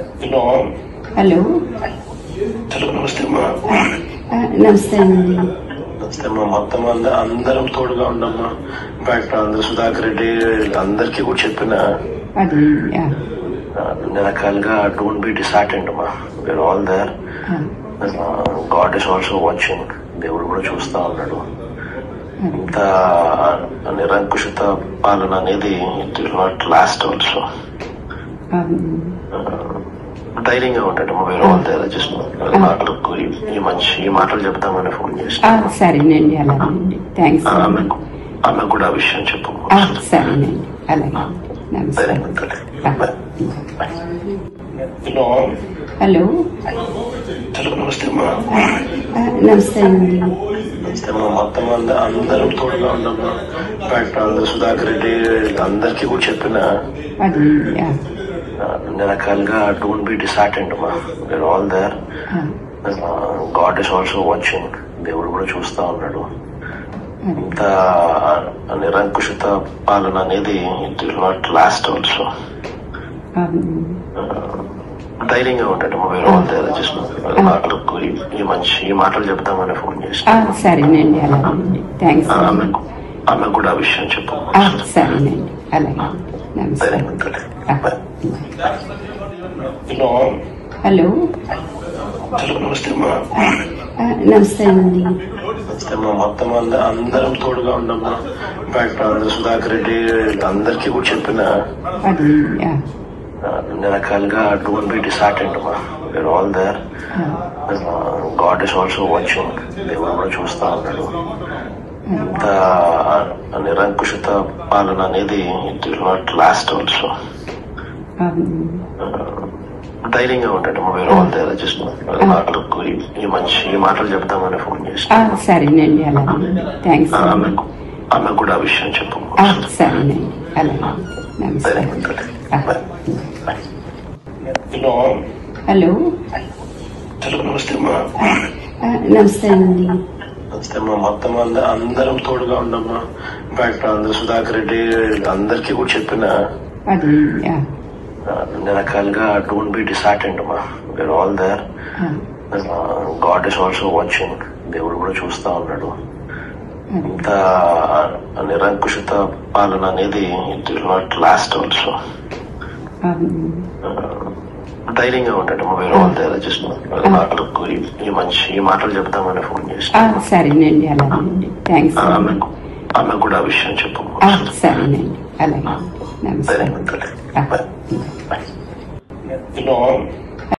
Hello hello hello నమస్తే అమ్మా. నమస్తే అండి. నమస్తే అమ్మా. మొత్తం అందరం తోడుగా ఉండమ్మా. ఇన్ఫాక్ట్ అందరూ సుధాకర్ రెడ్డి అందరికీ కూడా చెప్పిన అది అన్ని రకాలుగా డోంట్ బి డిసార్టెంట్ అమ్మా. We are all there. God is also watching. దేవుడు కూడా చూస్తా ఉన్నాడు. ఇంత నిరంకుశత పాలన అనేది it will not last also. ధైర్యంగా ఉంటాడు. వేరే వాళ్ళ దగ్గర జస్ట్ నాకు ఈ మాటలు చెప్తామని ఫోన్ చేసి. సరేనండి, అలాగేనండి. థ్యాంక్స్. ఆమె కూడా ఆ విషయం చెప్పు. సరేనండి, అలాగే. నమస్తే. హలో హలో హలో నమస్తే అమ్మా. నమస్తే అండి. నమస్తే అమ్మా. మొత్తం అందరం తోడుగా ఉండమ్మా. ఇన్ఫాక్ట్ అందరూ సుధాకర్ రెడ్డి అందరికీ కూడా చెప్పిన అది అన్ని రకాలుగా డోంట్ బి డిసార్టెంట్ అమ్మా. We are all there. God is also watching. దేవుడు కూడా చూస్తా ఉన్నాడు. ఇంత నిరంకుశత పాలన అనేది it will not last also. ధైర్యంగా ఉంటాడు. వేరే వాళ్ళ దగ్గర జస్ట్ నాకు ఈ మాటలు చెప్తామని ఫోన్ చేసి. సరేనండి, అలాగేనండి. థ్యాంక్స్. ఆమె కూడా ఆ విషయం చెప్పు. సరేనండి, అలాగే. నమస్తే. హలో హలో హలో నమస్తే అమ్మా. నమస్తే అండి. నమస్తే అమ్మా. మొత్తం అందరం తోడుగా ఉండమ్మా. ఇన్ఫాక్ట్ అందరూ సుధాకర్ రెడ్డి అందరికీ కూడా చెప్పిన అది అన్ని రకాలుగా డోంట్ బి డిసార్టెంట్ అమ్మా. We are all there. God is also watching. దేవుడు కూడా చూస్తా ఉన్నాడు. ఇంత నిరంకుశత పాలన అనేది it will not last also. ధైర్యంగా ఉంటాడు. వేరే వాళ్ళ దగ్గర జస్ట్ నాకు ఈ మాటలు చెప్తామని ఫోన్ చేసి. సరేనండి, అలాగేనండి. థ్యాంక్స్. ఆమె కూడా ఆ విషయం చెప్పు. సరేనండి, అలాగే. నమస్తే. హలో హలో హలో నమస్తే అమ్మా. నమస్తే అండి. నమస్తే అమ్మా. మొత్తం అందరం తోడుగా ఉండమ్మా. ఇన్ఫాక్ట్ అందరూ సుధాకర్ రెడ్డి అందరికీ కూడా చెప్పిన అది అన్ని రకాలుగా డోంట్ బి డిసార్టెంట్ అమ్మా. We are all there. God is also watching. దేవుడు కూడా చూస్తా ఉన్నాడు. ఇంత నిరంకుశత పాలన అనేది it will not last also. ధైర్యంగా ఉంటాడు. వేరే వాళ్ళ దగ్గర జస్ట్ నాకు ఈ మాటలు చెప్తామని ఫోన్ చేసి. సరేనండి, అలాగేనండి. థ్యాంక్స్. ఆమె కూడా ఆ విషయం చెప్పు. సరేనండి, అలాగే. నమస్తే. హలో